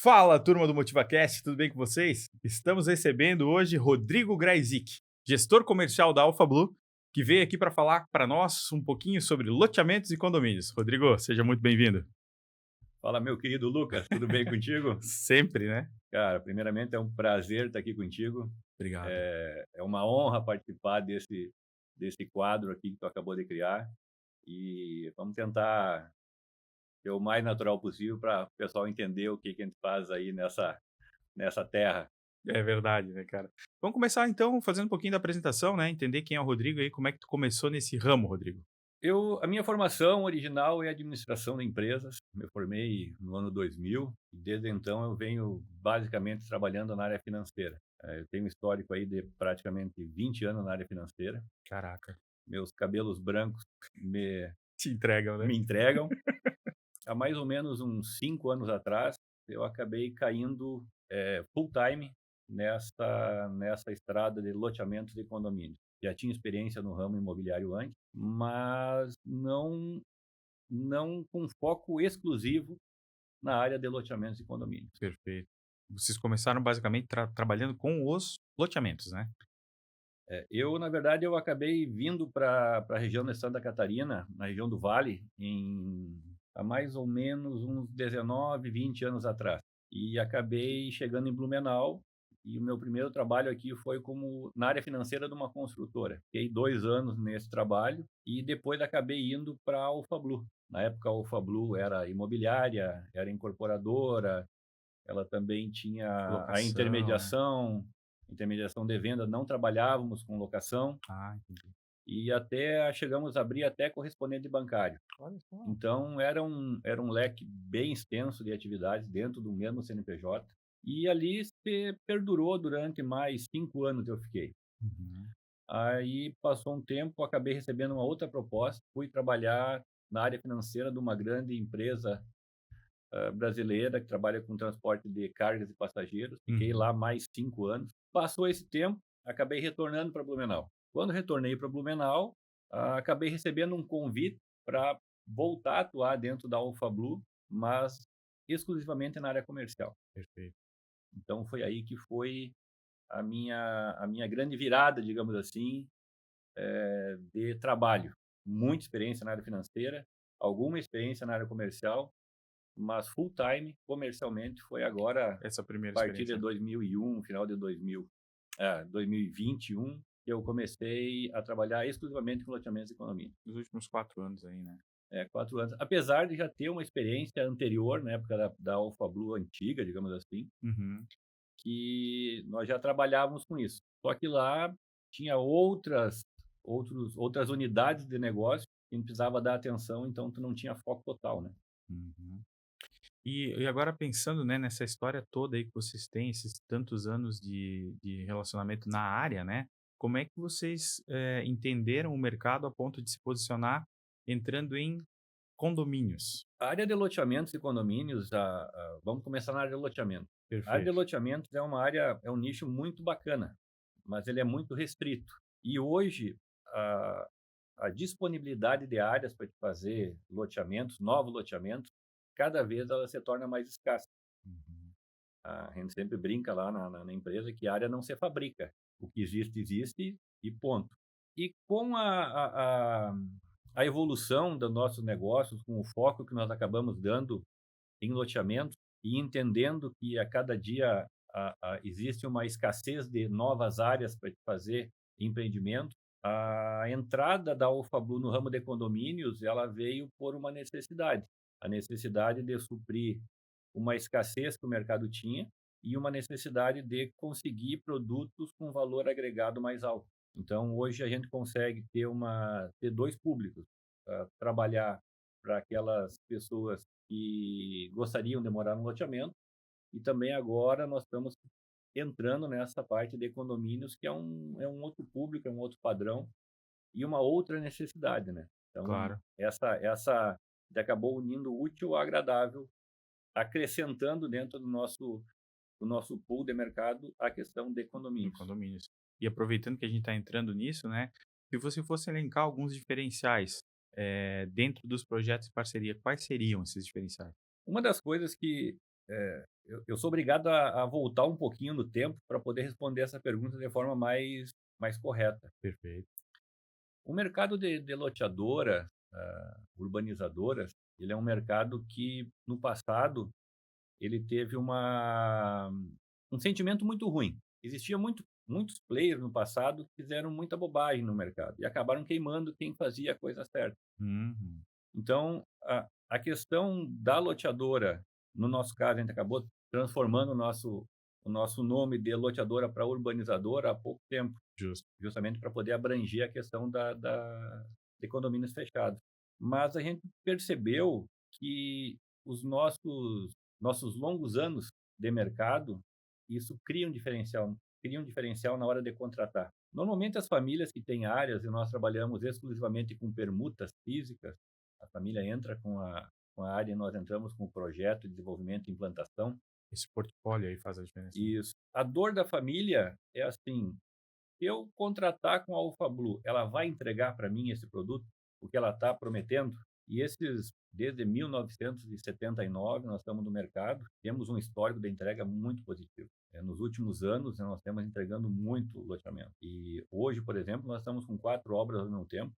Fala, turma do MotivaCast, tudo bem com vocês? Estamos recebendo hoje Rodrigo Graizik, gestor comercial da Alpha Blue, que veio aqui para falar para nós um pouquinho sobre loteamentos e condomínios. Rodrigo, seja muito bem-vindo. Fala, meu querido Lucas, tudo bem contigo? Sempre, né? Cara, primeiramente é um prazer estar aqui contigo. Obrigado. É uma honra participar desse quadro aqui que tu acabou de criar e vamos tentar ser o mais natural possível para o pessoal entender o que a gente faz aí nessa terra. É verdade, né, cara? Vamos começar então fazendo um pouquinho da apresentação, né? Entender quem é o Rodrigo e como é que tu começou nesse ramo, Rodrigo. A minha formação original é administração de empresas. Me formei no ano 2000 e desde então eu venho basicamente trabalhando na área financeira. Eu tenho um histórico aí de praticamente 20 anos na área financeira. Caraca, Meus cabelos brancos me te entregam, né? me entregam. Há mais ou menos uns 5 anos atrás, eu acabei caindo, full time nessa estrada de loteamentos e condomínios. Já tinha experiência no ramo imobiliário antes, mas não com foco exclusivo na área de loteamentos e condomínios. Perfeito. Vocês começaram basicamente trabalhando com os loteamentos, né? Na verdade, eu acabei vindo para a região de Santa Catarina, na região do Vale, há mais ou menos uns 19, 20 anos atrás. E acabei chegando em Blumenau, e o meu primeiro trabalho aqui foi como na área financeira de uma construtora. Fiquei 2 anos nesse trabalho e depois acabei indo para a Alpha Blue. Na época, a Alpha Blue era imobiliária, era incorporadora, ela também tinha a Locação, né? intermediação de venda, não trabalhávamos com locação Ah, entendi. e até chegamos a abrir até correspondente bancário. Olha só. Então era um leque bem extenso de atividades dentro do mesmo CNPJ e ali se perdurou durante mais 5 anos eu fiquei. Uhum. Aí passou um tempo, acabei recebendo uma outra proposta, fui trabalhar na área financeira de uma grande empresa brasileira que trabalha com transporte de cargas e passageiros. Fiquei Uhum. lá mais 5 anos. Passou esse tempo, acabei retornando para Blumenau. Quando retornei para Blumenau, acabei recebendo um convite para voltar a atuar dentro da Alpha Blue, mas exclusivamente na área comercial. Perfeito. Então foi aí que foi a minha grande virada, digamos assim, de trabalho. Muita experiência na área financeira, alguma experiência na área comercial, mas full time, comercialmente, foi agora, a Essa primeira partir de experiência. 2001, final de 2021, que eu comecei a trabalhar exclusivamente com loteamentos e condomínios. Nos últimos 4 anos aí, né. 4 anos. Apesar de já ter uma experiência anterior, na época da Alpha Blue antiga, digamos assim, Uhum. que nós já trabalhávamos com isso. Só que lá tinha outras unidades de negócio que a gente precisava dar atenção, então tu não tinha foco total, né. Uhum. E agora pensando, né, nessa história toda aí que vocês têm, esses tantos anos de relacionamento na área, né, como é que vocês, entenderam o mercado a ponto de se posicionar entrando em condomínios? A área de loteamentos e condomínios, vamos começar na área de loteamento. A área de Perfeito. loteamentos é um nicho muito bacana, mas ele é muito restrito. E hoje, a a disponibilidade de áreas para te fazer loteamentos, novos loteamentos, cada vez ela se torna mais escassa. Uhum. A gente sempre brinca lá na empresa que área não se fabrica. O que existe, existe e ponto. E com a evolução dos nossos negócios, com o foco que nós acabamos dando em loteamento e entendendo que a cada dia existe uma escassez de novas áreas para fazer empreendimento, a entrada da Alpha Blue no ramo de condomínios, ela veio por uma necessidade. A necessidade de suprir uma escassez que o mercado tinha e uma necessidade de conseguir produtos com valor agregado mais alto. Então, hoje a gente consegue ter 2 públicos, trabalhar para aquelas pessoas que gostariam de morar no loteamento, e também agora nós estamos entrando nessa parte de condomínios, que é um outro público, é um outro padrão e uma outra necessidade, né. Então, Claro, essa acabou unindo o útil ao agradável, acrescentando dentro do nosso pool de mercado a questão de em condomínios. condomínios. E aproveitando que a gente está entrando nisso, né, se você fosse elencar alguns diferenciais, dentro dos projetos de parceria, quais seriam esses diferenciais? Uma das coisas que eu sou obrigado a voltar um pouquinho no tempo para poder responder essa pergunta de forma mais correta. Perfeito. O mercado de loteadora, urbanizadoras, ele é um mercado que, no passado, ele teve um sentimento muito ruim. Existia muitos players no passado que fizeram muita bobagem no mercado e acabaram queimando quem fazia a coisa certa. Uhum. Então, a questão da loteadora, no nosso caso, a gente acabou transformando o nosso nome de loteadora para urbanizadora há pouco tempo, Justo. justamente para poder abranger a questão de condomínios fechados. Mas a gente percebeu que os nossos longos anos de mercado, isso cria um diferencial na hora de contratar. Normalmente as famílias que têm áreas, e nós trabalhamos exclusivamente com permutas físicas, a família entra com a área e nós entramos com o projeto de desenvolvimento e implantação. Esse portfólio aí faz a diferença, né? Isso. A dor da família é assim: se eu contratar com a Alpha Blue, ela vai entregar para mim esse produto, o que ela está prometendo? E desde 1979, nós estamos no mercado, temos um histórico de entrega muito positivo. Nos últimos anos, nós estamos entregando muito loteamento. E hoje, por exemplo, nós estamos com 4 obras ao mesmo tempo.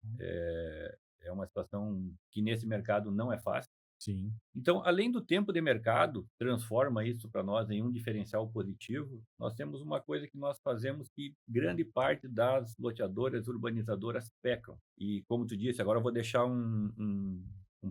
É uma situação que nesse mercado não é fácil. Sim. Então, além do tempo de mercado, transforma isso para nós em um diferencial positivo, nós temos uma coisa que nós fazemos que grande parte das loteadoras, urbanizadoras pecam. E como tu disse, agora eu vou deixar um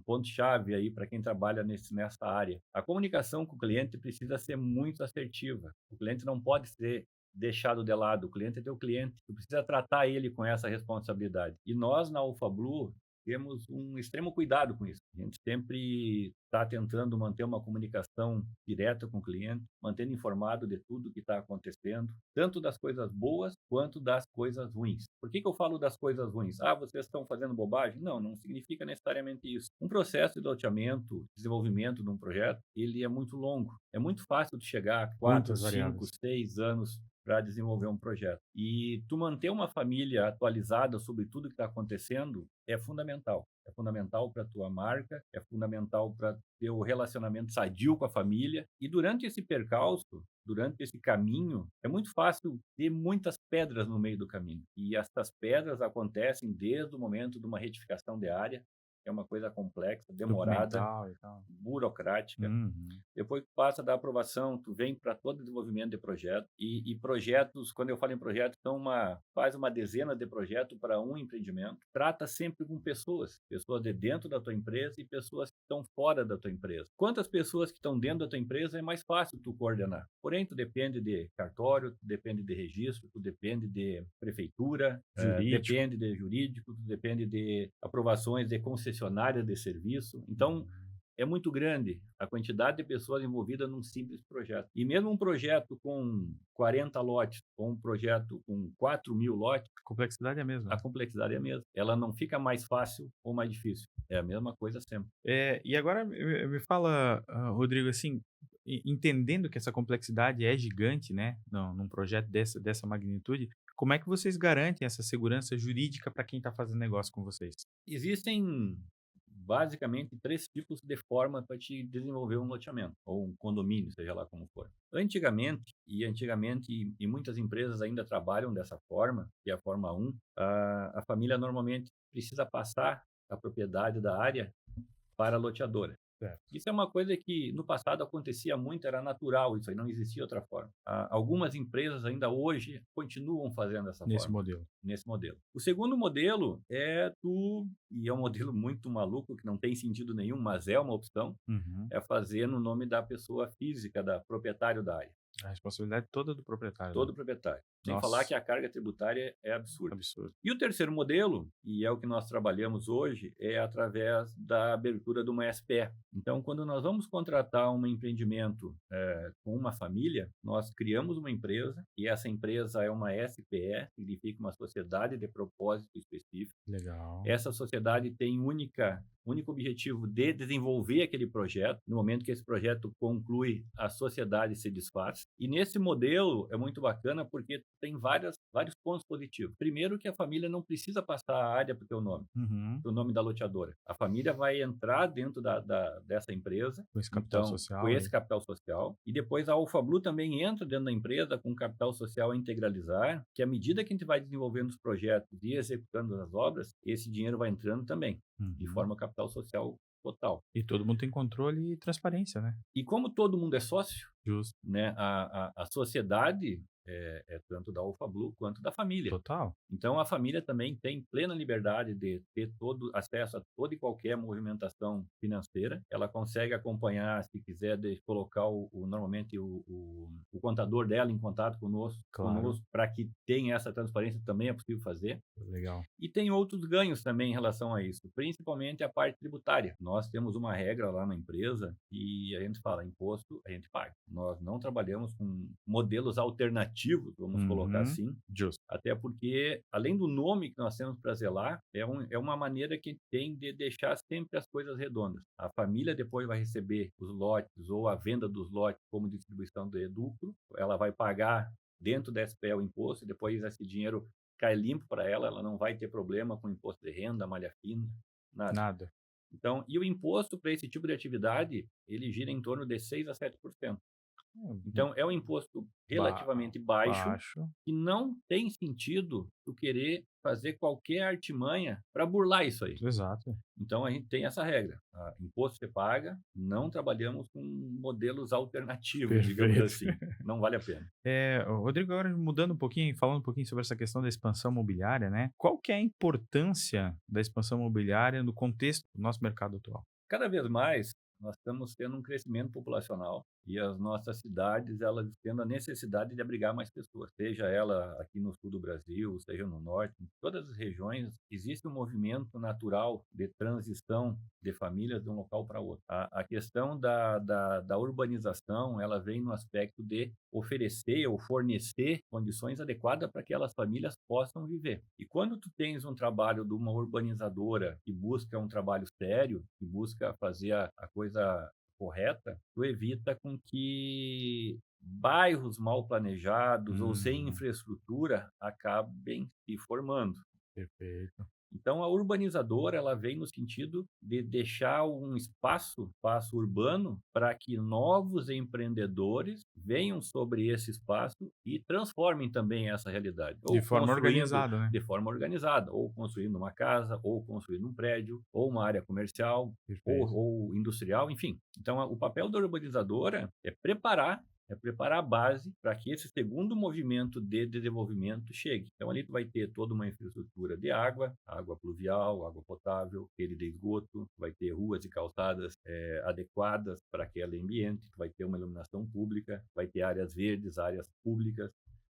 ponto-chave aí para quem trabalha nessa área. A comunicação com o cliente precisa ser muito assertiva. O cliente não pode ser deixado de lado. O cliente é teu cliente. Tu precisa tratar ele com essa responsabilidade. E nós, na Alpha Blue, temos um extremo cuidado com isso. A gente sempre está tentando manter uma comunicação direta com o cliente, mantendo informado de tudo que está acontecendo, tanto das coisas boas quanto das coisas ruins. Por que eu falo das coisas ruins? Vocês estão fazendo bobagem? Não, não significa necessariamente isso. Um processo de loteamento, desenvolvimento de um projeto, ele é muito longo. É muito fácil de chegar a 4, Muitas 5, variáveis. 6 anos para desenvolver um projeto. E tu manter uma família atualizada sobre tudo que está acontecendo é fundamental. É fundamental para a tua marca, é fundamental para ter o relacionamento sadio com a família. E durante esse percalço, durante esse caminho, é muito fácil ter muitas pedras no meio do caminho. E essas pedras acontecem desde o momento de uma retificação de área, que é uma coisa complexa, demorada, Documental e tal. burocrática. Uhum. Depois que passa da aprovação, tu vem para todo o desenvolvimento de projeto. E projetos, quando eu falo em projetos, faz uma dezena de projetos para um empreendimento. Trata sempre com pessoas de dentro da tua empresa e pessoas que estão fora da tua empresa. Quantas pessoas que estão dentro da tua empresa é mais fácil tu coordenar. Porém, tu depende de cartório, tu depende de registro, tu depende de prefeitura, Jurídico. depende de jurídico, tu depende de aprovações de concessionária de serviço. Então, é muito grande a quantidade de pessoas envolvidas num simples projeto. E mesmo um projeto com 40 lotes, ou um projeto com 4.000 lotes, A complexidade é a mesma, a né? complexidade é a mesma. Ela não fica mais fácil ou mais difícil. É a mesma coisa sempre. E agora me fala, Rodrigo, assim, entendendo que essa complexidade é gigante, né, num projeto dessa magnitude, como é que vocês garantem essa segurança jurídica para quem está fazendo negócio com vocês? Existem basicamente 3 tipos de forma para te desenvolver um loteamento, ou um condomínio, seja lá como for. Antigamente, e muitas empresas ainda trabalham dessa forma, que é a forma 1, a família normalmente precisa passar a propriedade da área para a loteadora. Certo. Isso é uma coisa que no passado acontecia muito, era natural, isso aí não existia outra forma. Algumas empresas ainda hoje continuam fazendo dessa Nesse forma, modelo. nesse modelo. O segundo modelo e é um modelo muito maluco, que não tem sentido nenhum, mas é uma opção, Uhum. é fazer no nome da pessoa física, da proprietário da área. A responsabilidade toda do proprietário, né? Todo proprietário. Sem falar Nossa, que a carga tributária é absurda. absurdo. E o terceiro modelo, e é o que nós trabalhamos hoje, é através da abertura de uma SPE. Então, quando nós vamos contratar um empreendimento com uma família, nós criamos uma empresa, e essa empresa é uma SPE, significa uma sociedade de propósito específico. Legal. Essa sociedade tem única único objetivo de desenvolver aquele projeto. No momento que esse projeto conclui, a sociedade se desfaz. E nesse modelo é muito bacana porque tem vários pontos positivos. Primeiro que a família não precisa passar a área para o teu nome, Uhum. para o nome da loteadora. A família vai entrar dentro dessa empresa, Com esse capital então, com social esse aí. capital social, e depois a Alpha Blue também entra dentro da empresa com capital social a integralizar, que à medida que a gente vai desenvolvendo os projetos e executando as obras, esse dinheiro vai entrando também, de Uhum. forma capital social total. E todo mundo tem controle e transparência, né. E como todo mundo é sócio, Justo. né, a sociedade é tanto da Alpha Blue quanto da família. Total. Então a família também tem plena liberdade de ter todo acesso a toda e qualquer movimentação financeira. Ela consegue acompanhar, se quiser, colocar normalmente o contador dela em contato Claro. conosco para que tenha essa transparência, também é possível fazer. Legal. E tem outros ganhos também em relação a isso, principalmente a parte tributária. Nós temos uma regra lá na empresa e a gente fala: imposto a gente paga. Nós não trabalhamos com modelos alternativos, vamos colocar Uhum. assim, Justo. até porque, além do nome que nós temos para zelar, é uma maneira que a gente tem de deixar sempre as coisas redondas. A família depois vai receber os lotes ou a venda dos lotes como distribuição de lucro, ela vai pagar dentro da SPE o imposto, e depois esse dinheiro cai limpo para ela, ela não vai ter problema com imposto de renda, malha fina, nada. Nada. Então, e o imposto para esse tipo de atividade, ele gira em torno de 6 a 7%. É, Então, é um imposto ba relativamente baixo, baixo. e não tem sentido tu querer fazer qualquer artimanha para burlar isso aí. Exato. Então, a gente tem essa regra: imposto você paga, não trabalhamos com modelos alternativos, digamos Perfeito. assim, não vale a pena. Rodrigo, agora mudando um pouquinho, falando um pouquinho sobre essa questão da expansão imobiliária, né, qual que é a importância da expansão imobiliária no contexto do nosso mercado atual? Cada vez mais, nós estamos tendo um crescimento populacional e as nossas cidades, elas tendo a necessidade de abrigar mais pessoas, seja ela aqui no sul do Brasil, seja no norte, em todas as regiões, existe um movimento natural de transição de famílias de um local para outro. A questão da urbanização, ela vem no aspecto de oferecer ou fornecer condições adequadas para que aquelas famílias possam viver. E quando tu tens um trabalho de uma urbanizadora que busca um trabalho sério, que busca fazer a coisa correta, tu evita com que bairros mal planejados ou sem Uhum. infraestrutura acabem se formando. Perfeito. Então, a urbanizadora, ela vem no sentido de deixar um espaço urbano, para que novos empreendedores venham sobre esse espaço e transformem também essa realidade, De ou forma construindo organizada, né. de forma organizada, ou construindo uma casa, ou construindo um prédio, ou uma área comercial, ou Perfeito. ou industrial, enfim. Então, o papel da urbanizadora é preparar a base para que esse segundo movimento de desenvolvimento chegue. Então, ali tu vai ter toda uma infraestrutura de água pluvial, água potável, rede de esgoto, tu vai ter ruas e calçadas adequadas para aquele ambiente, tu vai ter uma iluminação pública, vai ter áreas verdes, áreas públicas.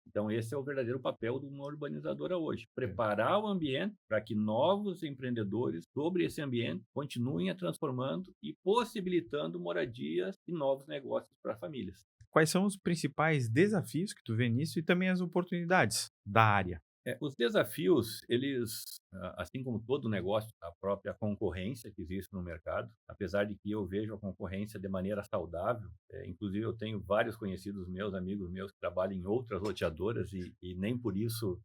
Então, esse é o verdadeiro papel de uma urbanizadora hoje: É. preparar o ambiente para que novos empreendedores sobre esse ambiente continuem a transformando e possibilitando moradias e novos negócios para famílias. Quais são os principais desafios que tu vê nisso e também as oportunidades da área? Os desafios, eles, assim como todo negócio, a própria concorrência que existe no mercado, apesar de que eu vejo a concorrência de maneira saudável, inclusive eu tenho vários conhecidos meus, amigos meus, que trabalham em outras loteadoras e nem por isso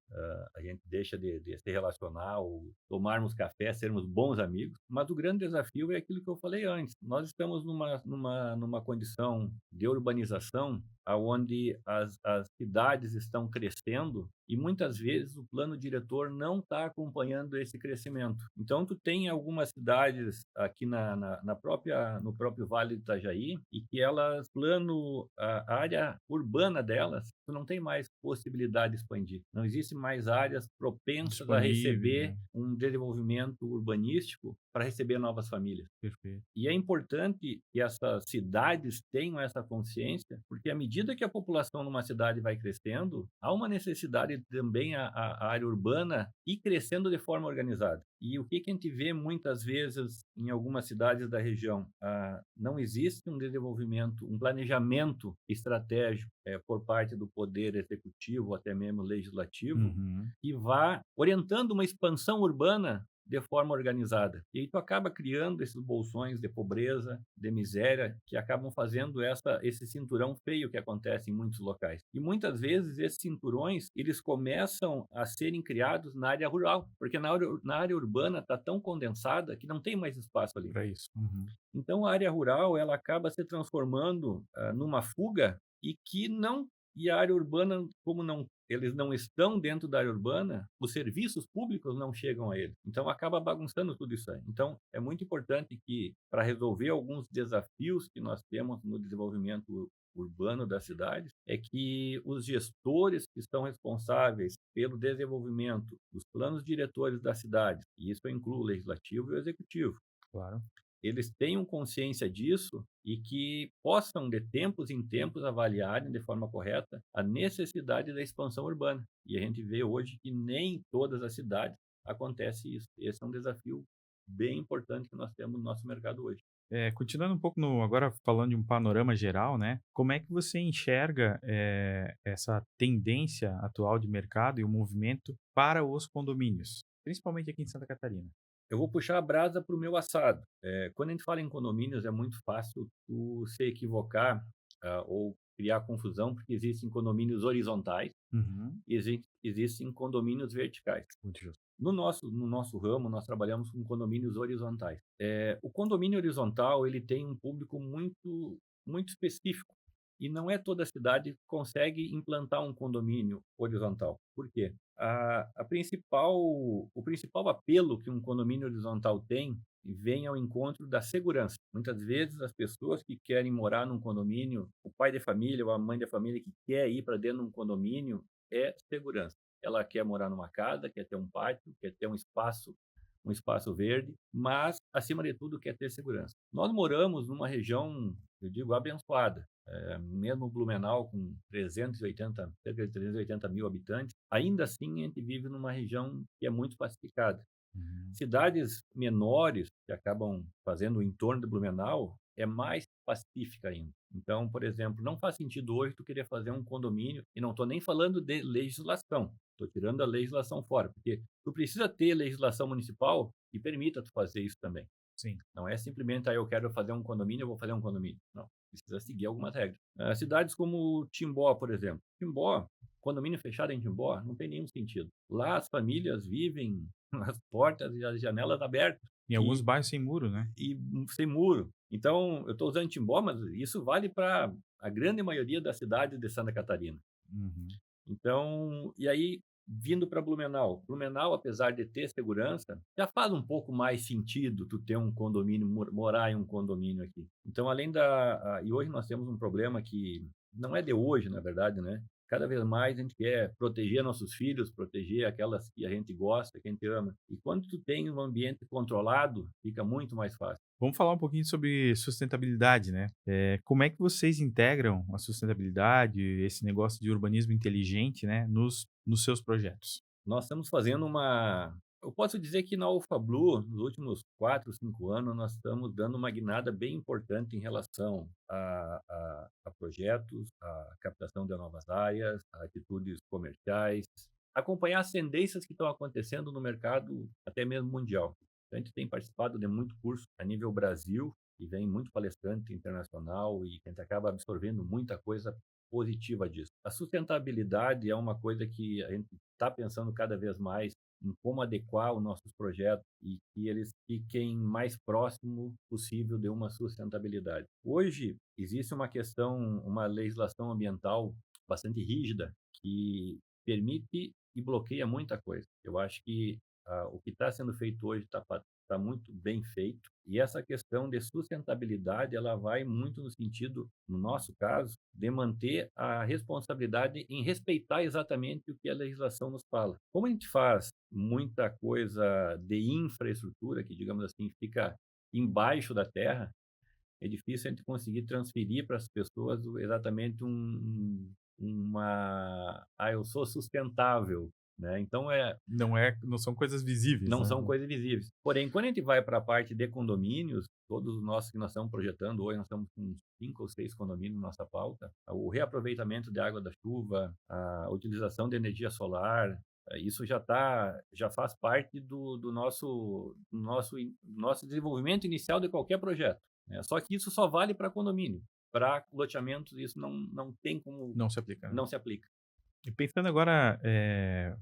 a gente deixa de se relacionar ou tomarmos café, sermos bons amigos, mas o grande desafio é aquilo que eu falei antes: nós estamos numa condição de urbanização aonde as cidades estão crescendo e muitas vezes o plano diretor não está acompanhando esse crescimento. Então, tu tem algumas cidades aqui no próprio Vale do Itajaí, e que elas, a área urbana delas, tu não tem mais possibilidade de expandir. Não existe mais áreas propensas a Disponíveis, receber né. um desenvolvimento urbanístico para receber novas famílias. Perfeito. E é importante que essas cidades tenham essa consciência, porque à medida que a população numa cidade vai crescendo, há uma necessidade também a área urbana ir crescendo de forma organizada. E o que a gente vê muitas vezes em algumas cidades da região? Não existe um desenvolvimento, um planejamento estratégico por parte do poder executivo, até mesmo legislativo, Uhum. que vá orientando uma expansão urbana de forma organizada. E aí tu acaba criando esses bolsões de pobreza, de miséria, que acabam fazendo esse cinturão feio que acontece em muitos locais. E muitas vezes esses cinturões, eles começam a serem criados na área rural, porque na área urbana está tão condensada que não tem mais espaço ali. Para isso. Uhum. Então a área rural, ela acaba se transformando, numa fuga e a área urbana, como não eles não estão dentro da área urbana, os serviços públicos não chegam a eles. Então acaba bagunçando tudo isso aí. Então é muito importante que, para resolver alguns desafios que nós temos no desenvolvimento urbano das cidades, é que os gestores que estão responsáveis pelo desenvolvimento dos planos diretores da cidade, e isso inclui o legislativo e o executivo, Claro. eles tenham consciência disso e que possam, de tempos em tempos, avaliarem de forma correta a necessidade da expansão urbana. E a gente vê hoje que nem em todas as cidades acontece isso. Esse é um desafio bem importante que nós temos no nosso mercado hoje. Continuando um pouco agora falando de um panorama geral, né, como é que você enxerga, essa tendência atual de mercado e o movimento para os condomínios, principalmente aqui em Santa Catarina? Eu vou puxar a brasa para o meu assado. Quando a gente fala em condomínios, é muito fácil tu se equivocar, ou criar confusão, porque existem condomínios horizontais Uhum. e existem condomínios verticais. Muito justo. No nosso ramo, nós trabalhamos com condomínios horizontais. O condomínio horizontal, ele tem um público muito muito específico, e não é toda cidade que consegue implantar um condomínio horizontal. Por quê? O principal apelo que um condomínio horizontal tem vem ao encontro da segurança. Muitas vezes as pessoas que querem morar num condomínio, o pai de família ou a mãe de família que quer ir para dentro de um condomínio, é segurança. Ela quer morar numa casa, quer ter um pátio, quer ter um espaço verde, mas, acima de tudo, quer ter segurança. Nós moramos numa região, eu digo, abençoada. Mesmo Blumenau, com 380, cerca de 380 mil habitantes, ainda assim a gente vive numa região que é muito pacificada. Uhum. Cidades menores, que acabam fazendo o entorno de Blumenau, é mais pacífica ainda. Então, por exemplo, não faz sentido hoje tu querer fazer um condomínio, e não estou nem falando de legislação, estou tirando a legislação fora, porque tu precisa ter legislação municipal que permita tu fazer isso também. Sim. Não é simplesmente, eu quero fazer um condomínio, eu vou fazer um condomínio. Não, precisa seguir algumas regras. Cidades como Timbó, por exemplo. Timbó, condomínio fechado em Timbó, não tem nenhum sentido. Lá as famílias vivem as portas e as janelas abertas Em alguns e, bairros sem muro, né? sem muro. Então, eu estou usando Timbó, mas isso vale para a grande maioria das cidades de Santa Catarina. Uhum. Então, e aí, vindo para Blumenau. Blumenau, apesar de ter segurança, já faz um pouco mais sentido tu ter um condomínio, morar em um condomínio aqui. Então, e hoje nós temos um problema que não é de hoje, na verdade, né? Cada vez mais a gente quer proteger nossos filhos, proteger aquelas que a gente gosta, que a gente ama. E quando tu tem um ambiente controlado, fica muito mais fácil. Vamos falar um pouquinho sobre sustentabilidade, né? Como é que vocês integram a sustentabilidade, esse negócio de urbanismo inteligente, né, nos seus projetos? Nós estamos fazendo uma eu posso dizer que na Alphablu, nos últimos 4, 5 anos, nós estamos dando uma guinada bem importante em relação a projetos, a captação de novas áreas, a atitudes comerciais, acompanhar as tendências que estão acontecendo no mercado, até mesmo mundial. A gente tem participado de muito curso a nível Brasil, e vem muito palestrante internacional, e a gente acaba absorvendo muita coisa positiva disso. A sustentabilidade é uma coisa que a gente está pensando cada vez mais em como adequar os nossos projetos e que eles fiquem mais próximo possível de uma sustentabilidade. Hoje existe uma legislação ambiental bastante rígida que permite e bloqueia muita coisa. Eu acho que o que está sendo feito hoje está muito bem feito, e essa questão de sustentabilidade, ela vai muito no sentido, no nosso caso, de manter a responsabilidade em respeitar exatamente o que a legislação nos fala. Como a gente faz muita coisa de infraestrutura, que, digamos assim, fica embaixo da terra, é difícil a gente conseguir transferir para as pessoas exatamente eu sou sustentável, né? Então Não são coisas visíveis, não né? são coisas visíveis. Porém, quando a gente vai para a parte de condomínios, todos os nossos que nós estamos projetando hoje, nós estamos com uns 5 ou 6 condomínios na nossa pauta, o reaproveitamento de água da chuva, a utilização de energia solar, Isso já faz parte do nosso desenvolvimento inicial de qualquer projeto, né. Só que isso só vale para condomínio. Para loteamentos isso não tem como, Não se aplica, né? não se aplica. E pensando agora,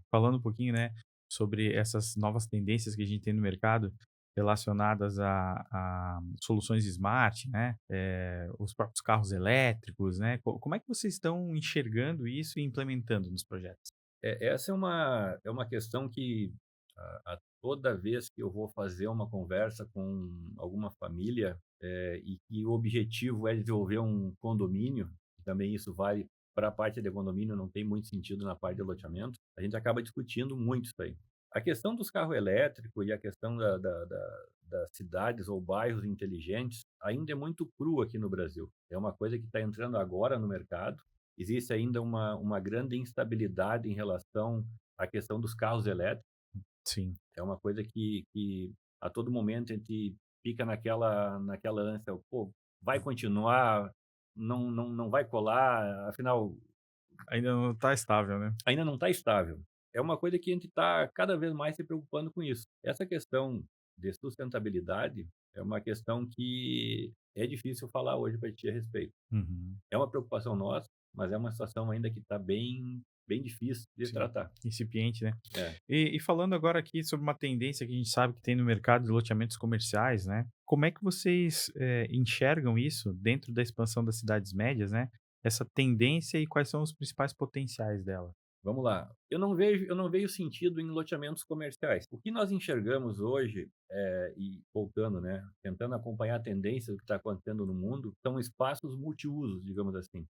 falando um pouquinho, né, sobre essas novas tendências que a gente tem no mercado relacionadas a soluções smart, né, os próprios carros elétricos, né, como é que vocês estão enxergando isso e implementando nos projetos? Essa é uma questão que, toda vez que eu vou fazer uma conversa com alguma família, e que o objetivo é desenvolver um condomínio, também isso vale para a parte de condomínio, não tem muito sentido na parte de loteamento, a gente acaba discutindo muito isso aí. A questão dos carros elétricos e a questão das cidades ou bairros inteligentes ainda é muito cru aqui no Brasil. É uma coisa que está entrando agora no mercado. Existe ainda uma grande instabilidade em relação à questão dos carros elétricos. Sim. É uma coisa que a todo momento a gente fica naquela ânsia: "Pô, vai continuar? Não vai colar?" Afinal, Ainda não está estável, né? ainda não está estável. É uma coisa que a gente está cada vez mais se preocupando com isso. Essa questão de sustentabilidade é uma questão que é difícil falar hoje para ti a respeito. Uhum. É uma preocupação nossa, mas é uma situação ainda que está bem difícil de Sim, tratar. incipiente, né. É. E falando agora aqui sobre uma tendência que a gente sabe que tem no mercado de loteamentos comerciais, né, como é que vocês, enxergam isso dentro da expansão das cidades médias, né, essa tendência e quais são os principais potenciais dela? Vamos lá. Eu não vejo sentido em loteamentos comerciais. O que nós enxergamos hoje, e voltando, né, tentando acompanhar a tendência do que está acontecendo no mundo, são espaços multiusos, digamos assim.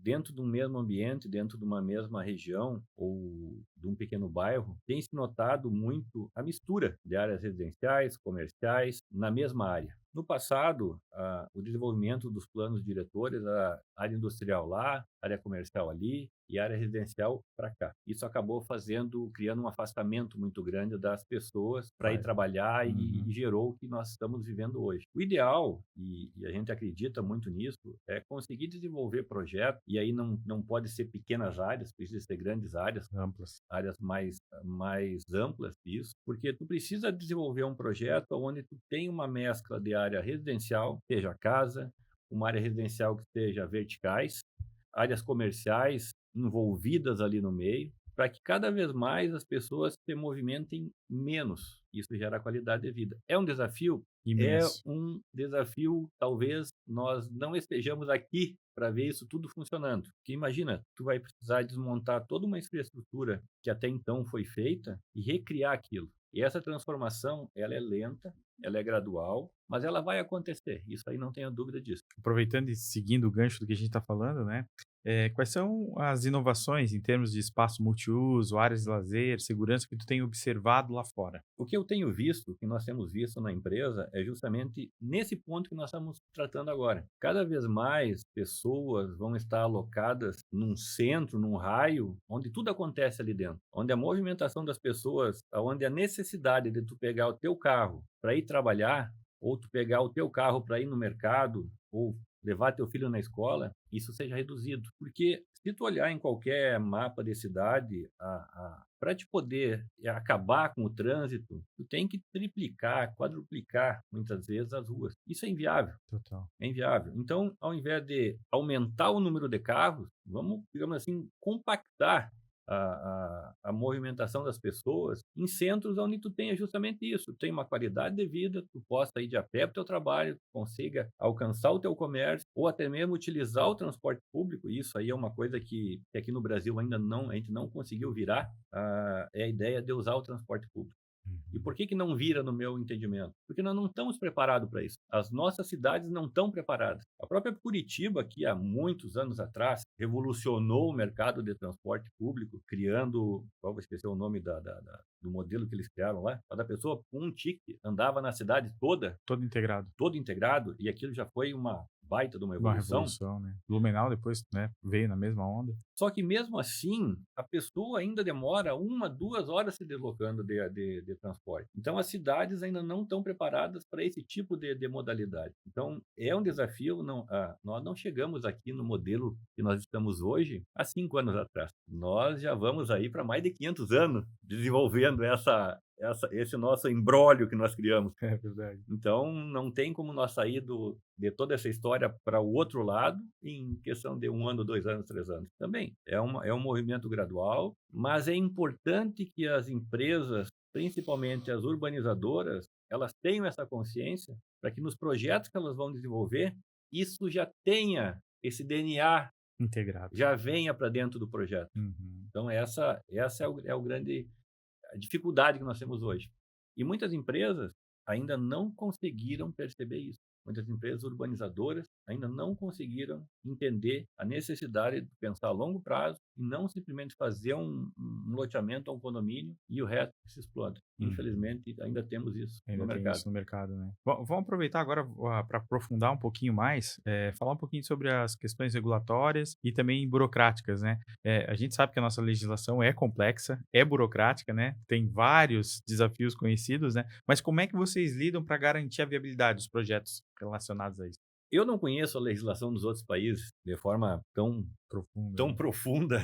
Dentro de um mesmo ambiente, dentro de uma mesma região ou de um pequeno bairro, tem se notado muito a mistura de áreas residenciais, comerciais, na mesma área. No passado, o desenvolvimento dos planos diretores, a área industrial lá, área comercial ali e área residencial para cá. Isso acabou criando um afastamento muito grande das pessoas para ir Vai. trabalhar e Uhum. gerou o que nós estamos vivendo hoje. O ideal, e a gente acredita muito nisso, é conseguir desenvolver projetos, e aí não pode ser pequenas áreas, precisa ser grandes áreas, Amplas. áreas mais amplas disso, porque tu precisa desenvolver um projeto onde tu tem uma mescla de área residencial, seja casa, uma área residencial que seja verticais, áreas comerciais envolvidas ali no meio, para que cada vez mais as pessoas se movimentem menos. Isso gera qualidade de vida. É um desafio? É Imenso. um desafio, talvez nós não estejamos aqui para ver isso tudo funcionando. Porque imagina, tu vai precisar desmontar toda uma infraestrutura que até então foi feita e recriar aquilo. E essa transformação, ela é lenta, ela é gradual, mas ela vai acontecer. Isso aí não tenha dúvida disso. Aproveitando e seguindo o gancho do que a gente está falando, né, quais são as inovações em termos de espaço multiuso, áreas de lazer, segurança que tu tem observado lá fora? O que eu tenho visto, o que nós temos visto na empresa, é justamente nesse ponto que nós estamos tratando agora. Cada vez mais pessoas vão estar alocadas num centro, num raio, onde tudo acontece ali dentro. Onde a movimentação das pessoas, onde a necessidade de tu pegar o teu carro para ir trabalhar, ou tu pegar o teu carro para ir no mercado, ou levar teu filho na escola, isso seja reduzido. Porque se tu olhar em qualquer mapa de cidade, para te poder acabar com o trânsito, tu tem que triplicar, quadruplicar, muitas vezes, as ruas. Isso é inviável, Total. é inviável. Então, ao invés de aumentar o número de carros, vamos, digamos assim, compactar a movimentação das pessoas em centros onde tu tenha justamente isso, tu tem uma qualidade de vida, tu possa ir de a pé para o teu trabalho, tu consiga alcançar o teu comércio, ou até mesmo utilizar o transporte público. Isso aí é uma coisa que aqui no Brasil ainda não, a gente não conseguiu virar, é a ideia de usar o transporte público. E Uhum. por que que não vira no meu entendimento? Porque nós não estamos preparados para isso. As nossas cidades não estão preparadas. A própria Curitiba, que há muitos anos atrás revolucionou o mercado de transporte público, criando, qual vou esquecer o nome do modelo que eles criaram lá, cada pessoa com um ticket andava na cidade toda, Todo integrado. todo integrado, e aquilo já foi baita de uma Uma evolução. revolução, né. Blumenau depois, né, veio na mesma onda. Só que mesmo assim, a pessoa ainda demora 1, 2 horas se deslocando de transporte. Então as cidades ainda não estão preparadas para esse tipo de modalidade. Então é um desafio, nós não chegamos aqui no modelo que nós estamos hoje há 5 anos atrás. Nós já vamos aí para mais de 500 anos desenvolvendo esse nosso imbróglio que nós criamos. É verdade. Então, não tem como nós sair de toda essa história para o outro lado em questão de 1 ano, 2 anos, 3 anos. Também é um movimento gradual, mas é importante que as empresas, principalmente as urbanizadoras, elas tenham essa consciência para que nos projetos que elas vão desenvolver, isso já tenha esse DNA, Integrado. já venha para dentro do projeto. Uhum. Então essa é o grande a dificuldade que nós temos hoje. E muitas empresas ainda não conseguiram perceber isso. Muitas empresas urbanizadoras ainda não conseguiram entender a necessidade de pensar a longo prazo e não simplesmente fazer um loteamento ou um condomínio e o resto que se explode. Uhum. Infelizmente, ainda temos isso no Ainda tem mercado. isso no mercado, né. Vamos aproveitar agora para aprofundar um pouquinho mais, falar um pouquinho sobre as questões regulatórias e também burocráticas, né. A gente sabe que a nossa legislação é complexa, é burocrática, né, tem vários desafios conhecidos, né, mas como é que vocês lidam para garantir a viabilidade dos projetos relacionados a isso? Eu não conheço a legislação dos outros países de forma Profunda, tão né. profunda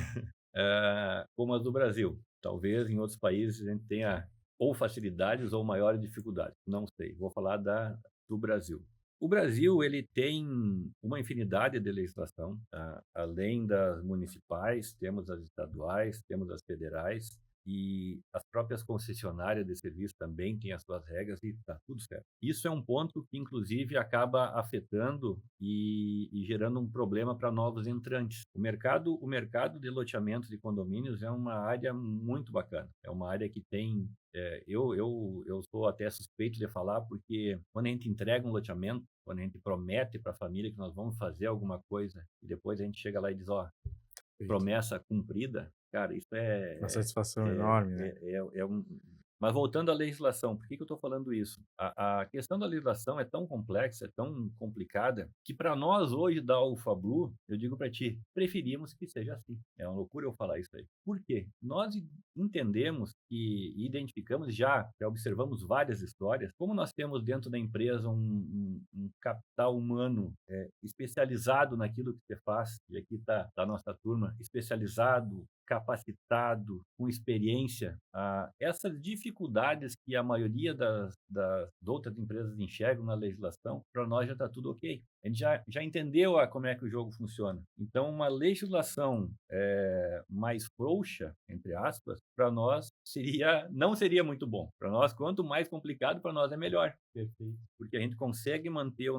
como a do Brasil. Talvez em outros países a gente tenha ou facilidades ou maiores dificuldades, não sei. Vou falar do Brasil. O Brasil ele tem uma infinidade de legislação, tá? Além das municipais, temos as estaduais, temos as federais e as próprias concessionárias de serviço também têm as suas regras e está tudo certo. Isso é um ponto que inclusive acaba afetando e gerando um problema para novos entrantes. O mercado de loteamentos e condomínios é uma área muito bacana. É uma área que tem eu sou até suspeito de falar, porque quando a gente entrega um loteamento, quando a gente promete para a família que nós vamos fazer alguma coisa e depois a gente chega lá e diz, ó, Perfeito. promessa cumprida, cara, isso Uma satisfação enorme, né. é um. Mas voltando à legislação, por que que eu estou falando isso? A questão da legislação é tão complexa, é tão complicada, que para nós hoje da Alphablu, eu digo para ti, preferimos que seja assim. É uma loucura eu falar isso aí. Por quê? Nós entendemos e identificamos já observamos várias histórias, como nós temos dentro da empresa um capital humano especializado naquilo que você faz, e aqui está a nossa turma, especializado, capacitado, com experiência, essas dificuldades que a maioria das outras empresas enxergam na legislação, para nós já está tudo ok. A gente já entendeu como é que o jogo funciona. Então, uma legislação mais frouxa, entre aspas, para nós não seria muito bom. Para nós, quanto mais complicado, para nós é melhor. Perfeito. Porque a gente consegue manter a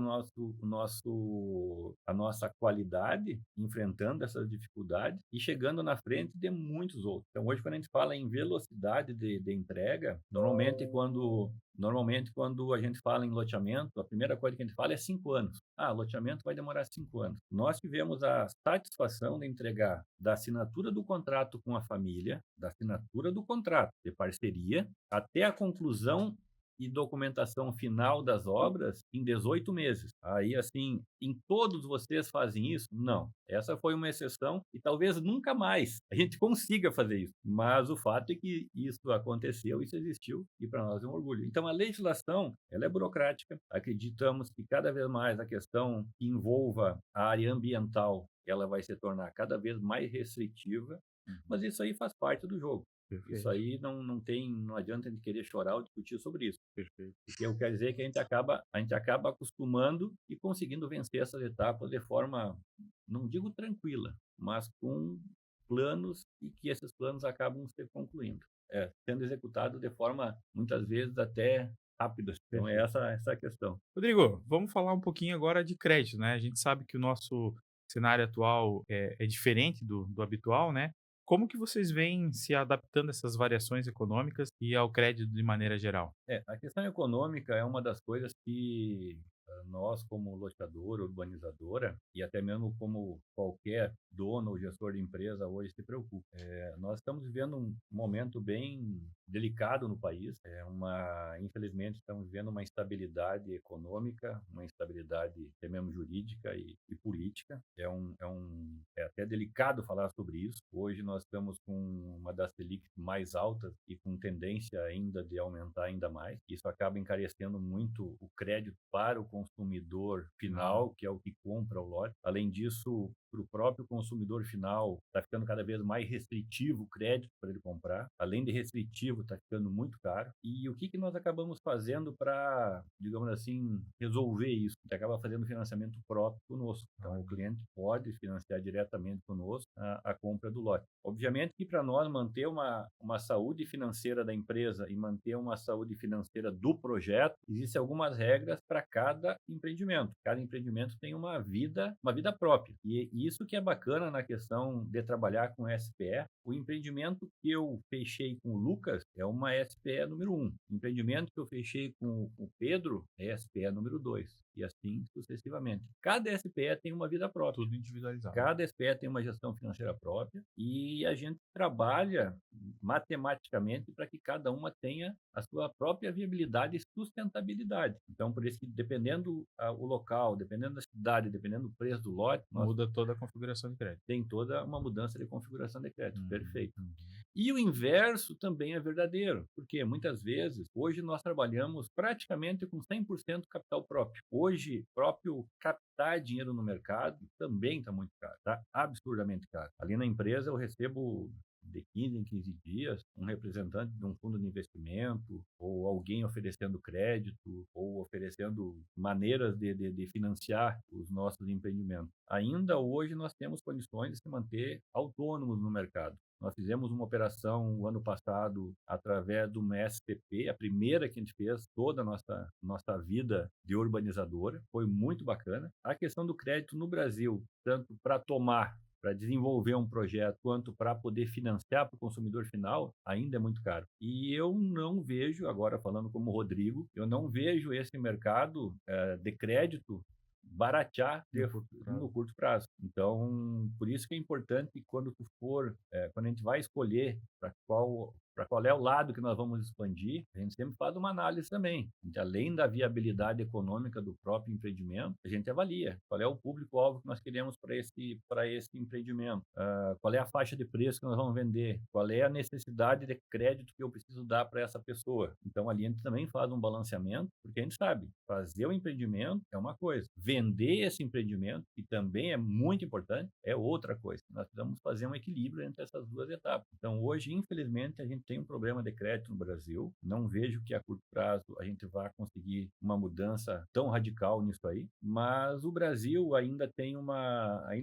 nossa qualidade enfrentando essas dificuldades e chegando na frente de muitos outros. Então, hoje, quando a gente fala em velocidade de entrega, normalmente quando a gente fala em loteamento, a primeira coisa que a gente fala é 5 anos. Loteamento vai demorar 5 anos. Nós tivemos a satisfação de entregar da assinatura do contrato com a família, da assinatura do contrato de parceria, até a conclusão e documentação final das obras em 18 meses. Aí, assim, em todos vocês fazem isso? Não. Essa foi uma exceção e talvez nunca mais a gente consiga fazer isso. Mas o fato é que isso aconteceu, isso existiu e para nós é um orgulho. Então, a legislação, ela é burocrática. Acreditamos que cada vez mais a questão que envolva a área ambiental, ela vai se tornar cada vez mais restritiva, Uhum. mas isso aí faz parte do jogo. Isso Perfeito, aí não adianta a gente querer chorar ou discutir sobre isso. perfeito. Porque eu quero dizer que a gente acaba acostumando e conseguindo vencer essas etapas de forma, não digo tranquila, mas com planos e que esses planos acabam se concluindo. Sendo executado de forma, muitas vezes, até rápida. Então é Perfeito. essa a questão. Rodrigo, vamos falar um pouquinho agora de crédito, né. A gente sabe que o nosso cenário atual é diferente do habitual, né. Como que vocês vêm se adaptando a essas variações econômicas e ao crédito de maneira geral? A questão econômica é uma das coisas que nós como lotadora, urbanizadora, e até mesmo como qualquer dono ou gestor de empresa hoje se preocupa. Nós estamos vivendo um momento bem delicado no país, infelizmente estamos vivendo uma instabilidade econômica, uma instabilidade até mesmo jurídica e política. É até delicado falar sobre isso. Hoje nós estamos com uma das Selic mais altas e com tendência ainda de aumentar ainda mais. Isso acaba encarecendo muito o crédito para o consumidor Final. final, que é o que compra o lote. Além disso, para o próprio consumidor final, está ficando cada vez mais restritivo o crédito para ele comprar. Além de restritivo, está ficando muito caro. E o que, que nós acabamos fazendo para, digamos assim, resolver isso? A gente acaba fazendo financiamento próprio conosco. Então, o cliente pode financiar diretamente conosco a compra do lote. Obviamente que para nós manter uma saúde financeira da empresa e manter uma saúde financeira do projeto, existem algumas regras para cada empreendimento. Cada empreendimento tem uma vida própria. E isso que é bacana na questão de trabalhar com SPE. O empreendimento que eu fechei com o Lucas é uma SPE número 1. O empreendimento que eu fechei com o Pedro é SPE número 2. E assim sucessivamente. Cada SPE tem uma vida própria. Tudo individualizado. Cada SPE tem uma gestão financeira própria e a gente trabalha matematicamente para que cada uma tenha a sua própria viabilidade e sustentabilidade. Então, por isso que dependendo o local, dependendo da cidade, dependendo do preço do lote, nós Muda toda a configuração de crédito. tem toda uma mudança de configuração de crédito. Perfeito. Uhum. E o inverso também é verdadeiro, porque muitas vezes, hoje nós trabalhamos praticamente com 100% capital próprio. Hoje, próprio captar dinheiro no mercado também está muito caro, está absurdamente caro. Ali na empresa eu recebo de 15 em 15 dias, um representante de um fundo de investimento, ou alguém oferecendo crédito, ou oferecendo maneiras de financiar os nossos empreendimentos. Ainda hoje nós temos condições de se manter autônomos no mercado. Nós fizemos uma operação o ano passado através de uma SPP, a primeira que a gente fez toda a nossa vida de urbanizadora. Foi muito bacana. A questão do crédito no Brasil, tanto para tomar, para desenvolver um projeto, quanto para poder financiar para o consumidor final, ainda é muito caro. E eu não vejo, agora falando como Rodrigo, eu não vejo esse mercado de crédito baratear no curto prazo. Então, por isso que é importante que quando a gente vai escolher para qual é o lado que nós vamos expandir, a gente sempre faz uma análise também. A gente, além da viabilidade econômica do próprio empreendimento, a gente avalia qual é o público-alvo que nós queremos para esse empreendimento, qual é a faixa de preço que nós vamos vender, qual é a necessidade de crédito que eu preciso dar para essa pessoa. Então, ali a gente também faz um balanceamento, porque a gente sabe, fazer o empreendimento é uma coisa, vender esse empreendimento, que também é muito importante, é outra coisa. Nós precisamos fazer um equilíbrio entre essas duas etapas. Então, hoje, infelizmente, a gente tem um problema de crédito no Brasil. Não vejo que a curto prazo a gente vá conseguir uma mudança tão radical nisso aí, mas o Brasil ainda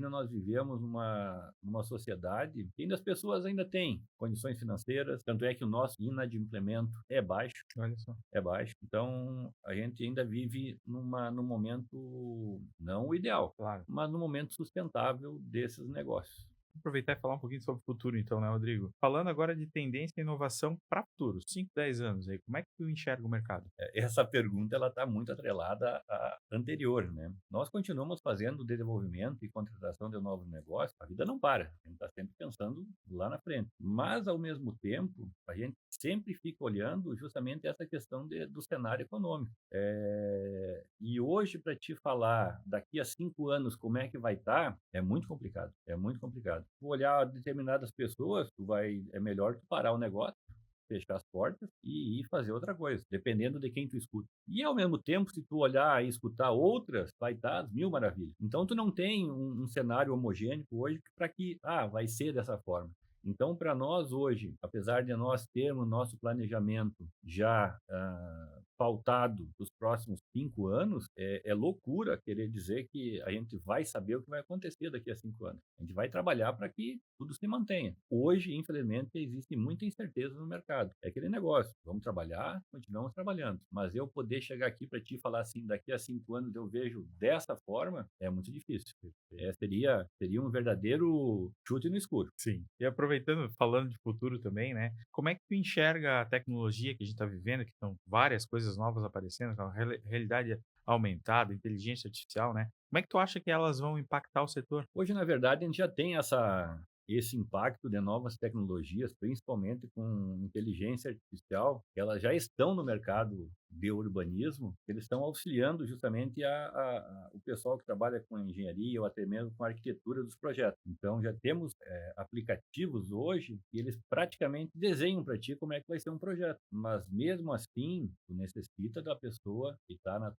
nós vivemos numa sociedade que ainda as pessoas ainda têm condições financeiras, tanto é que o nosso inadimplemento é baixo. Olha só. É baixo. Então, a gente ainda vive num momento não o ideal, Claro. mas num momento sustentável desses negócios. Aproveitar e falar um pouquinho sobre o futuro então, né, Rodrigo? Falando agora de tendência e inovação para futuro, 5, 10 anos aí, como é que tu enxerga o mercado? Essa pergunta ela está muito atrelada à anterior, né? Nós continuamos fazendo desenvolvimento e contratação de novos negócios, a vida não para, a gente está sempre pensando lá na frente. Mas, ao mesmo tempo, a gente sempre fica olhando justamente essa questão do cenário econômico. E hoje, para te falar daqui a 5 anos como é que vai estar, é muito complicado, é muito complicado. Tu olhar determinadas pessoas, é melhor tu parar o negócio, fechar as portas e ir fazer outra coisa, dependendo de quem tu escuta. E ao mesmo tempo, se tu olhar e escutar outras, vai estar às mil maravilhas. Então tu não tem um cenário homogêneo hoje para que, vai ser dessa forma. Então, para nós hoje, apesar de nós termos nosso planejamento já pautado para os próximos 5 anos, é loucura querer dizer que a gente vai saber o que vai acontecer daqui a 5 anos. A gente vai trabalhar para que tudo se mantenha. Hoje, infelizmente, existe muita incerteza no mercado. É aquele negócio, vamos trabalhar, continuamos trabalhando. Mas eu poder chegar aqui para ti e falar assim, daqui a 5 anos eu vejo dessa forma, é muito difícil. Seria um verdadeiro chute no escuro. Sim. E aproveitando, falando de futuro também, né? Como é que tu enxerga a tecnologia que a gente está vivendo, que estão várias coisas novas aparecendo, a realidade aumentada, inteligência artificial, né, como é que tu acha que elas vão impactar o setor? Hoje, na verdade, a gente já tem esse impacto de novas tecnologias, principalmente com inteligência artificial, elas já estão no mercado de urbanismo, eles estão auxiliando justamente o pessoal que trabalha com engenharia ou até mesmo com a arquitetura dos projetos. Então, já temos aplicativos hoje e eles praticamente desenham para ti como é que vai ser um projeto. Mas mesmo assim, tu necessita da pessoa que está na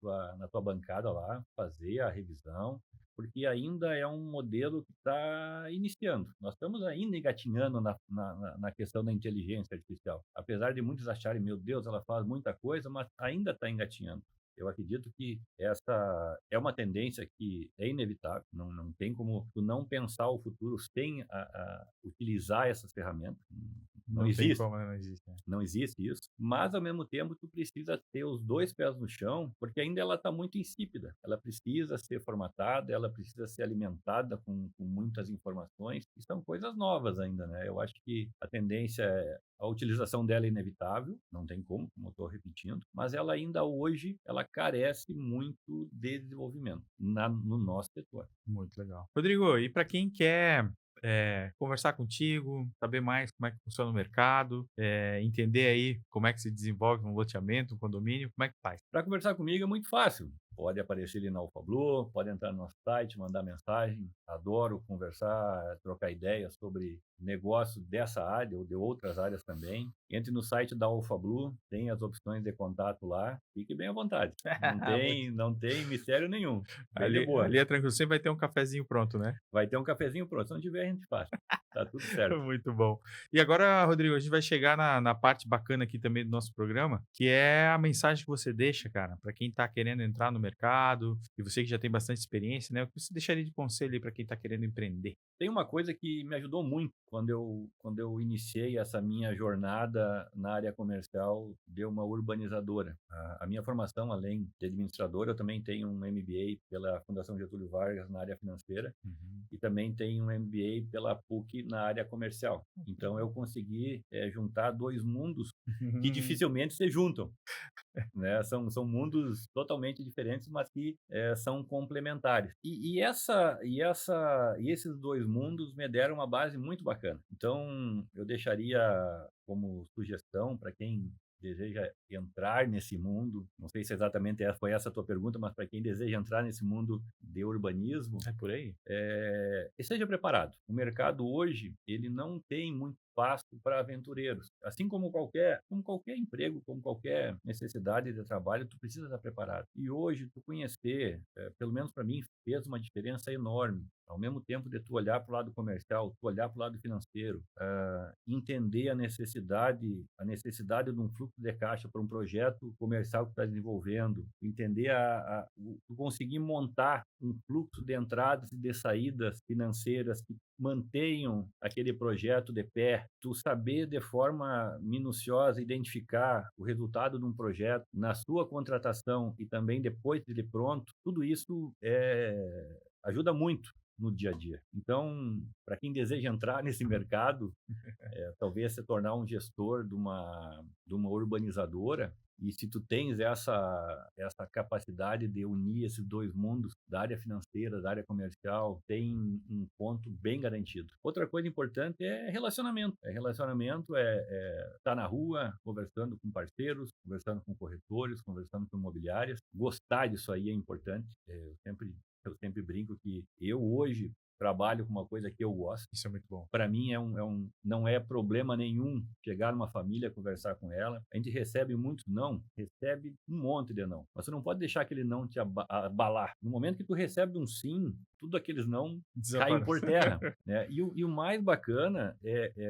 tua bancada lá, fazer a revisão, porque ainda é um modelo que está iniciando. Nós estamos ainda engatinhando na questão da inteligência artificial. Apesar de muitos acharem, meu Deus, ela faz muita coisa, mas ainda está engatinhando. Eu acredito que essa é uma tendência que é inevitável, não tem como tu não pensar o futuro sem utilizar essas ferramentas. Não Não tem existe. como, né, não existe, né. Não existe isso, mas ao mesmo tempo tu precisa ter os 2 pés no chão, porque ainda ela está muito insípida. Ela precisa ser formatada, ela precisa ser alimentada com muitas informações, e são coisas novas ainda, né. Eu acho que a tendência a utilização dela é inevitável, não tem como eu estou repetindo, mas ela ainda hoje, ela carece muito de desenvolvimento no nosso setor. Muito legal. Rodrigo, e para quem quer, conversar contigo, saber mais como é que funciona o mercado, entender aí como é que se desenvolve um loteamento, um condomínio, como é que faz? Para conversar comigo é muito fácil. Pode aparecer ali na Alpha Blue, pode entrar no nosso site, mandar mensagem. Adoro conversar, trocar ideias sobre negócio dessa área ou de outras áreas também. Entre no site da Alpha Blue, tem as opções de contato lá. Fique bem à vontade. Muito Não tem mistério nenhum. Bem de ali boa. é tranquilo, sempre vai ter um cafezinho pronto, né? Vai ter um cafezinho pronto. Se não tiver, a gente faz. Tá tudo certo. Muito bom. E agora, Rodrigo, a gente vai chegar na parte bacana aqui também do nosso programa, que é a mensagem que você deixa, cara, para quem está querendo entrar no mercado, e você que já tem bastante experiência, né, o que você deixaria de conselho aí para quem está querendo empreender? Tem uma coisa que me ajudou muito quando eu iniciei essa minha jornada na área comercial de uma urbanizadora. A minha formação, além de administrador, eu também tenho um MBA pela Fundação Getúlio Vargas na área financeira Uhum. e também tenho um MBA pela PUC na área comercial. Então eu consegui juntar 2 mundos que dificilmente se juntam, né? São mundos totalmente diferentes, mas que são complementares. E esses 2 mundos me deram uma base muito bacana. Então, eu deixaria como sugestão para quem deseja entrar nesse mundo, não sei se exatamente foi essa a tua pergunta, mas para quem deseja entrar nesse mundo de urbanismo, É por aí? esteja preparado. O mercado hoje, ele não tem muito espaço para aventureiros. Assim como qualquer emprego, como qualquer necessidade de trabalho, tu precisa estar preparado. E hoje, tu conhecer, pelo menos para mim, fez uma diferença enorme. Ao mesmo tempo de tu olhar para o lado comercial, tu olhar para o lado financeiro, entender a necessidade de um fluxo de caixa para um projeto comercial que está desenvolvendo, entender tu conseguir montar um fluxo de entradas e de saídas financeiras que mantenham aquele projeto de pé, tu saber de forma minuciosa identificar o resultado de um projeto na sua contratação e também depois dele pronto, tudo isso ajuda muito no dia a dia. Então, para quem deseja entrar nesse mercado, talvez se tornar um gestor de uma urbanizadora, e se tu tens essa capacidade de unir esses 2 mundos, da área financeira, da área comercial, tem um ponto bem garantido. Outra coisa importante é relacionamento. Relacionamento estar na rua, conversando com parceiros, conversando com corretores, conversando com imobiliárias. Gostar disso aí é importante. Eu sempre brinco que eu hoje trabalho com uma coisa que eu gosto. Isso é muito bom. Para mim não é problema nenhum chegar numa família, conversar com ela. A gente recebe muitos não, recebe um monte de não. Mas você não pode deixar aquele não te abalar. No momento que tu recebe um sim, tudo aqueles não caem por Desaparece. terra, né? E o mais bacana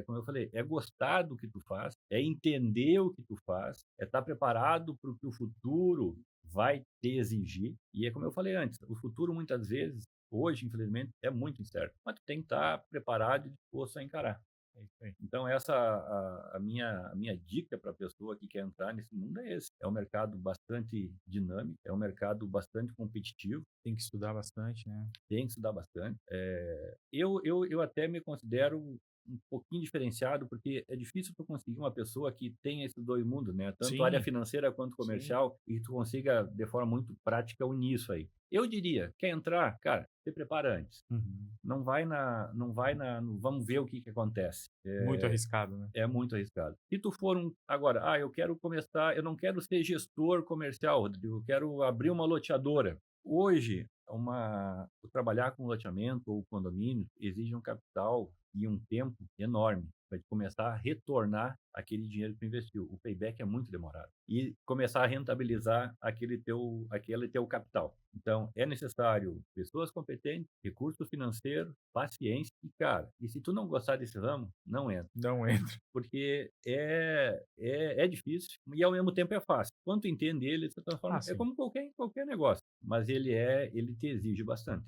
como eu falei, é gostar do que tu faz, é entender o que tu faz, é estar preparado para o que o futuro vai te exigir. E é como eu falei antes, o futuro muitas vezes, hoje, infelizmente, é muito incerto. Mas tu tem que estar preparado e disposto a encarar. É isso aí. Então essa a minha dica para a pessoa que quer entrar nesse mundo é esse. É um mercado bastante dinâmico, é um mercado bastante competitivo, Tem que estudar bastante, né. tem que estudar bastante. Eu até me considero um pouquinho diferenciado, porque é difícil tu conseguir uma pessoa que tenha esses 2 mundos, né, tanto a área Sim, financeira quanto sim. comercial, e tu consiga, de forma muito prática, unir isso aí. Eu diria: quer entrar? Cara, se prepara antes. Uhum. Não vai na no "vamos ver o que que acontece". Muito arriscado, né. É muito arriscado. Se tu for agora: "Ah, eu quero começar, eu não quero ser gestor comercial, Rodrigo, eu quero abrir uma loteadora". Hoje, o trabalhar com loteamento ou condomínio exige um capital e um tempo enorme para começar a retornar aquele dinheiro que tu investiu. O payback é muito demorado. E começar a rentabilizar aquele teu capital. Então, é necessário pessoas competentes, recurso financeiro, paciência e, cara, e se tu não gostar desse ramo, não entra. Não entra. Porque é difícil e ao mesmo tempo é fácil. Quando tu entende ele, você Ah, transforma, é sim. como qualquer negócio, mas ele te exige bastante,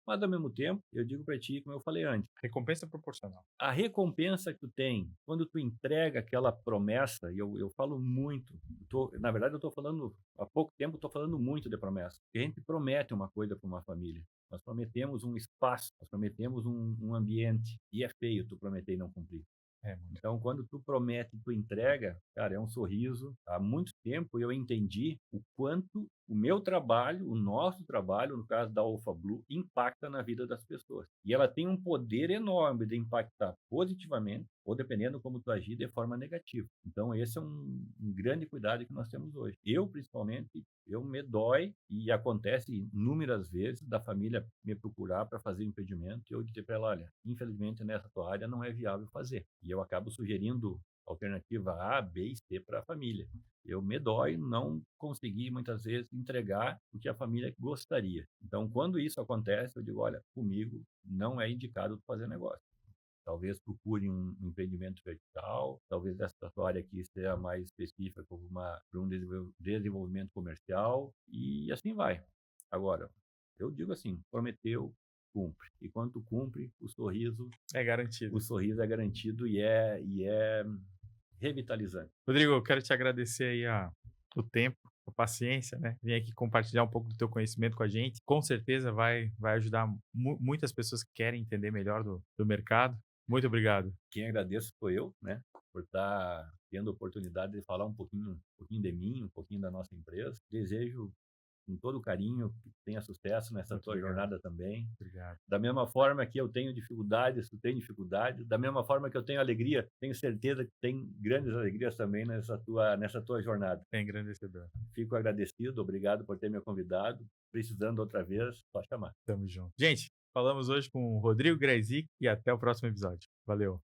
mas ao mesmo tempo, eu digo para ti, como eu falei antes, Recompensa proporcional. a recompensa que tu tem quando tu entrega aquela promessa, e eu falo muito, na verdade eu estou falando, há pouco tempo estou falando muito de promessa, porque a gente promete uma coisa para uma família, nós prometemos um espaço, nós prometemos um ambiente, e é feio tu prometer e não cumprir. É muito. Então, quando tu promete, tu entrega, cara, é um sorriso. Há muito tempo eu entendi o quanto o meu trabalho, o nosso trabalho, no caso da Alpha Blue, impacta na vida das pessoas. E ela tem um poder enorme de impactar positivamente, ou dependendo como tu agir, de forma negativa. Então, esse é um grande cuidado que nós temos hoje. Eu, principalmente, eu me dói e acontece inúmeras vezes da família me procurar para fazer impedimento e eu dizer para ela: olha, infelizmente nessa tua área não é viável fazer. E eu acabo sugerindo alternativa A, B e C para a família. Eu me dói não conseguir muitas vezes entregar o que a família gostaria. Então, quando isso acontece, eu digo: olha, comigo não é indicado fazer negócio. Talvez procure um empreendimento vertical, talvez essa tua área aqui seja mais específica para um desenvolvimento comercial e assim vai. Agora, eu digo assim, prometeu, cumpre. E quando tu cumpre, É o garantido. sorriso é garantido e é revitalizante. Rodrigo, eu quero te agradecer aí o tempo, a paciência, né, vim aqui compartilhar um pouco do teu conhecimento com a gente. Com certeza vai ajudar muitas pessoas que querem entender melhor do mercado. Muito obrigado. Quem agradeço foi eu, né, por estar tendo a oportunidade de falar um pouquinho de mim, um pouquinho da nossa empresa. Desejo com todo carinho que tenha sucesso nessa Muito tua obrigado. jornada também. Obrigado. Da mesma forma que eu tenho dificuldades, tu tem dificuldade, da mesma forma que eu tenho alegria, tenho certeza que tem grandes alegrias também nessa tua jornada. É engrandecedor. Fico agradecido, obrigado por ter me convidado. Precisando outra vez, só chamar. Tamo junto. Gente, falamos hoje com o Rodrigo Grezik e até o próximo episódio. Valeu.